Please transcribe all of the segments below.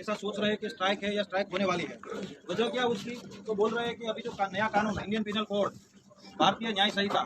ऐसा सोच रहे हैं कि स्ट्राइक है या स्ट्राइक होने वाली है। वजह क्या उसकी, तो बोल रहे हैं कि अभी जो नया कानून इंडियन पिनल कोड, भारतीय न्याय संहिता,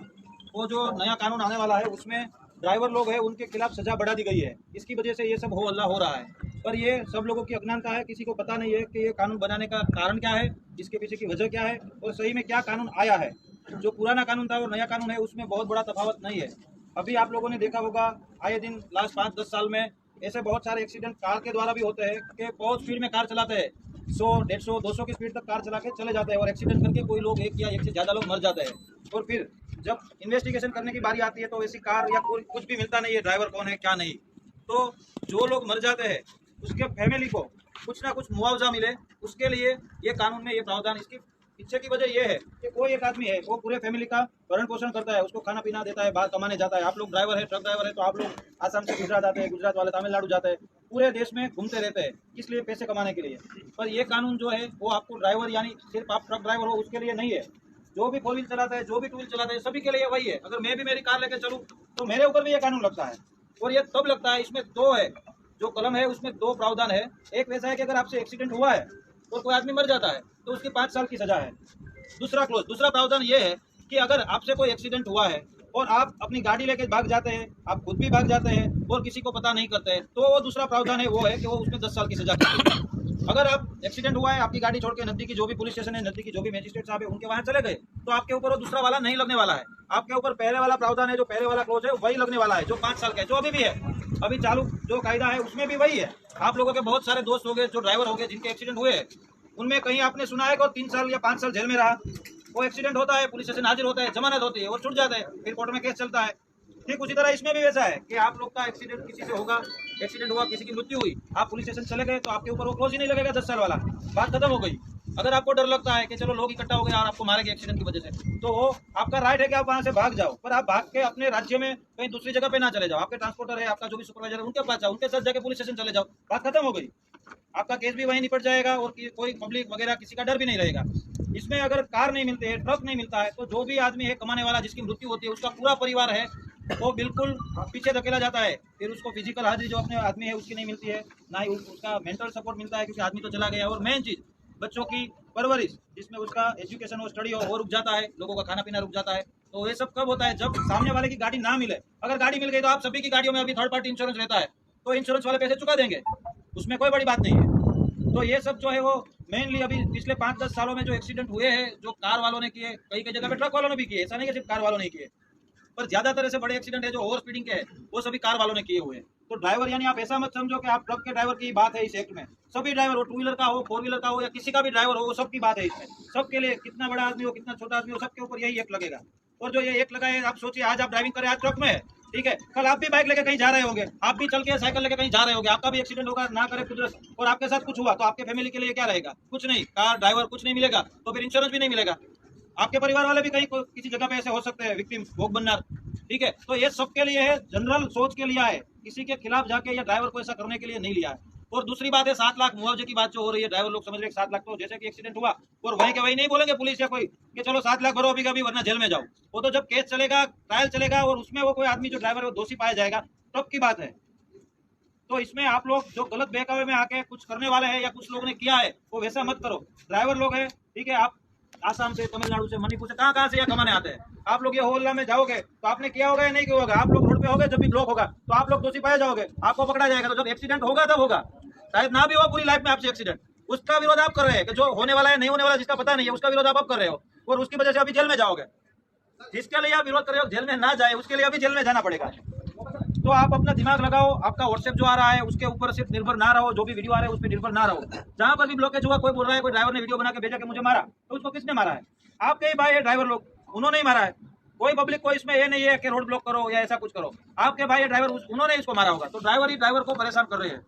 वो जो नया कानून आने वाला है उसमें ड्राइवर लोग हैं उनके खिलाफ सजा बढ़ा दी गई है। इसकी वजह से ये सब हो हल्ला हो रहा है। पर ये सब लोगों की अज्ञानता है, किसी को पता नहीं है कि ये कानून बनाने का कारण क्या है, इसके पीछे की वजह क्या है और सही में क्या कानून आया है। जो पुराना कानून था और नया कानून है उसमें बहुत बड़ा तफावत नहीं है। अभी आप लोगों ने देखा होगा आए दिन लास्ट 5-10 साल में ऐसे बहुत सारे एक्सीडेंट कार के द्वारा भी होते हैं कि बहुत स्पीड में कार चलाते हैं, 100, 150, 200 की स्पीड तक कार चला के चले जाते हैं और एक्सीडेंट करके कोई लोग एक या एक से ज़्यादा लोग मर जाते हैं। और फिर जब इन्वेस्टिगेशन करने की बारी आती है तो ऐसी कार या कोई कुछ भी मिलता नहीं है, ड्राइवर कौन है क्या नहीं। तो जो लोग मर जाते हैं उसके फैमिली को कुछ ना कुछ मुआवजा मिले, उसके लिए ये कानून में ये प्रावधान। इसकी पीछे की वजह ये है कि कोई एक आदमी है वो पूरे फैमिली का भरण पोषण करता है, उसको खाना पीना देता है, बाहर कमाने जाता है। आप लोग ड्राइवर है, ट्रक ड्राइवर है, तो आप लोग आसाम से गुजरात आते हैं, गुजरात वाले तमिलनाडु जाते हैं, पूरे देश में घूमते रहते हैं, इसलिए पैसे कमाने के लिए। पर ये कानून जो है वो आपको ड्राइवर यानी सिर्फ आप ट्रक ड्राइवर हो उसके लिए नहीं है। जो भी फोर व्हील चलाता है, जो भी टू व्हील चलाता है, सभी के लिए वही है। अगर मैं भी मेरी कार लेकर चलूँ तो मेरे ऊपर भी ये कानून लगता है। और ये तब लगता है, इसमें दो है, जो कलम है उसमें दो प्रावधान है। एक वैसा है कि अगर आपसे एक्सीडेंट हुआ है और कोई आदमी मर जाता है तो उसकी 5 साल की सजा है। दूसरा प्रावधान ये है कि अगर आपसे कोई एक्सीडेंट हुआ है और आप अपनी गाड़ी लेके भाग जाते हैं, आप खुद भी भाग जाते हैं और किसी को पता नहीं करते हैं, तो वो दूसरा प्रावधान है, वो है कि वो उसमें 10 साल की सजा है। अगर आप एक्सीडेंट हुआ है, आपकी गाड़ी छोड़ के नजदीकी जो भी पुलिस स्टेशन है, नजदीकी जो भी मजिस्ट्रेट साहब है उनके वहां चले गए, तो आपके ऊपर वो दूसरा वाला नहीं लगने वाला है। आपके ऊपर पहले वाला प्रावधान है, जो पहले वाला क्लोज है वही लगने वाला है, जो 5 साल का है, जो अभी भी है। अभी चालू जो कायदा है उसमें भी वही है। आप लोगों के बहुत सारे दोस्त हो गए जो ड्राइवर हो गए जिनके एक्सीडेंट हुए हैं, उनमें कहीं आपने सुना है कि 3 साल या 5 साल जेल में रहा। वो एक्सीडेंट होता है, पुलिस स्टेशन हाजिर होता है, जमानत होती है, वो छूट जाता है, फिर कोर्ट में केस चलता है। ठीक उसी तरह इसमें भी वैसा है कि आप लोग का एक्सीडेंट किसी से होगा, एक्सीडेंट हुआ, किसी की मृत्यु हुई, आप पुलिस स्टेशन चले गए तो आपके ऊपर वो क्लोज ही नहीं लगेगा 10 साल वाला, बात खत्म हो गई। अगर आपको डर लगता है कि चलो लोग इकट्ठा हो गए और आपको मारेंगे एक्सीडेंट की वजह से, तो वो आपका राइट है कि आप वहां से भाग जाओ, पर आप भाग के अपने राज्य में कहीं दूसरी जगह पे ना चले जाओ। आपके ट्रांसपोर्टर है, आपका जो भी सुपरवाइजर है, उनके पास जाओ, उनके साथ जाके पुलिस स्टेशन चले जाओ, बात खत्म हो गई। आपका केस भी वहीं निपट जाएगा और कोई पब्लिक वगैरह किसी का डर भी नहीं रहेगा। इसमें अगर कार नहीं मिलते है, ट्रक नहीं मिलता है, तो जो भी आदमी है कमाने वाला जिसकी मृत्यु होती है, उसका पूरा परिवार है वो बिल्कुल पीछे धकेला जाता है। फिर उसको फिजिकल हाजिरी जो अपने आदमी है उसकी नहीं मिलती है, ना ही उसका मेंटल सपोर्ट मिलता है क्योंकि आदमी तो चला गया। और मेन चीज बच्चों की परवरिश, जिसमें उसका एजुकेशन और स्टडी हो वो रुक जाता है, लोगों का खाना पीना रुक जाता है। तो ये सब कब होता है, जब सामने वाले की गाड़ी ना मिले। अगर गाड़ी मिल गई तो आप सभी की गाड़ियों में अभी थर्ड पार्टी इंश्योरेंस रहता है, तो इंश्योरेंस वाले पैसे चुका देंगे, उसमें कोई बड़ी बात नहीं है। तो ये सब जो है वो मेनली अभी पिछले 5-10 सालों में जो एक्सीडेंट हुए हैं, जो कार वालों ने किए, कई कई जगह पे ट्रक वालों ने भी किए, ऐसा नहीं कि सिर्फ कार वालों ने किए, पर ज्यादातर ऐसे बड़े एक्सीडेंट है जो ओवर स्पीडिंग के हैं वो सभी कार वालों ने किए हुए हैं। तो ड्राइवर यानी आप ऐसा मत समझो कि आप ट्रक के ड्राइवर की बात है इस एक्ट में। सभी ड्राइवर हो, टू व्हीलर का हो, फोर व्हीलर का हो, या किसी का भी ड्राइवर हो, वो सबकी बात है इसमें। सबके लिए, कितना बड़ा आदमी हो, कितना छोटा आदमी हो, सबके ऊपर यही एक्ट लगेगा। और जो ये एक्ट लगा है, आप सोचिए आज आप ड्राइविंग करें, आज ट्रक में है, ठीक है, कल आप भी बाइक लेके कहीं जा रहे होंगे, आप भी चल के साइकिल लेके कहीं जा रहे होंगे, आपका भी एक्सीडेंट होगा, ना करे कुदरत, और आपके साथ कुछ हुआ तो आपके फैमिली के लिए क्या रहेगा, कुछ नहीं, कार ड्राइवर कुछ नहीं मिलेगा, तो फिर इंश्योरेंस भी नहीं मिलेगा। आपके परिवार वाले भी कहीं किसी जगह पे ऐसे हो सकते हैं, विक्टिम भोग बनना, ठीक है। तो ये सबके लिए है, जनरल सोच के लिया है, किसी के खिलाफ जाके या ड्राइवर को ऐसा करने के लिए नहीं लिया है। और दूसरी बात है 7 लाख मुआवजे की बात जो हो रही है, ड्राइवर लोग समझ रहे हैं 7 लाख तो जैसे कि एक्सीडेंट हुआ और वहीं के वहीं नहीं बोलेंगे पुलिस या कोई कि चलो 7 लाख भरो अभी कभी वरना जेल में जाओ। वो तो जब केस चलेगा, ट्रायल चलेगा और उसमें वो कोई आदमी जो ड्राइवर है वो दोषी पाया जाएगा, तब की बात है। तो इसमें आप लोग जो गलत बहकावे में आके कुछ करने वाले हैं या कुछ लोगों ने किया है वो वैसा मत करो। ड्राइवर लोग हैं, ठीक है, आप आसाम से, तमिलनाडु से, मणिपुर से, कहाँ से यह कमाने आते हैं। आप लोग ये होल्ला में जाओगे तो आपने किया होगा या नहीं किया होगा, आप लोग रोड पे होगे, जब भी ब्लॉक होगा तो आप लोग दोषी पाए जाओगे, आपको पकड़ा जाएगा। तो जब एक्सीडेंट होगा तब होगा, शायद ना भी हो पूरी लाइफ में आपसे एक्सीडेंट, उसका विरोध आप कर रहे हैं कि जो होने वाला है नहीं होने वाला जिसका पता नहीं है उसका विरोध आप अब कर रहे हो, और उसकी वजह से अभी जेल में जाओगे। जिसके लिए आप विरोध कर रहे हो जेल में ना जाए उसके लिए अभी जेल में जाना पड़ेगा। तो आप अपना दिमाग लगाओ, आपका व्हाट्सएप जो आ रहा है उसके ऊपर सिर्फ निर्भर ना रहो, जो भी वीडियो आ रहा है उस पर निर्भर ना रहो। जहां पर भी ब्लॉकेज हुआ, कोई बोल रहा है कोई ड्राइवर ने वीडियो बना के भेजा कि मुझे मारा, तो उसको किसने मारा है, आपके ही भाई है ड्राइवर लोग, उन्होंने ही मारा है। कोई पब्लिक को इसमें ये नहीं है कि रोड ब्लॉक करो या ऐसा कुछ करो, आपके भाई है ड्राइवर, उन्होंने इसको मारा होगा। तो ड्राइवर ही ड्राइवर को परेशान कर रहे हैं।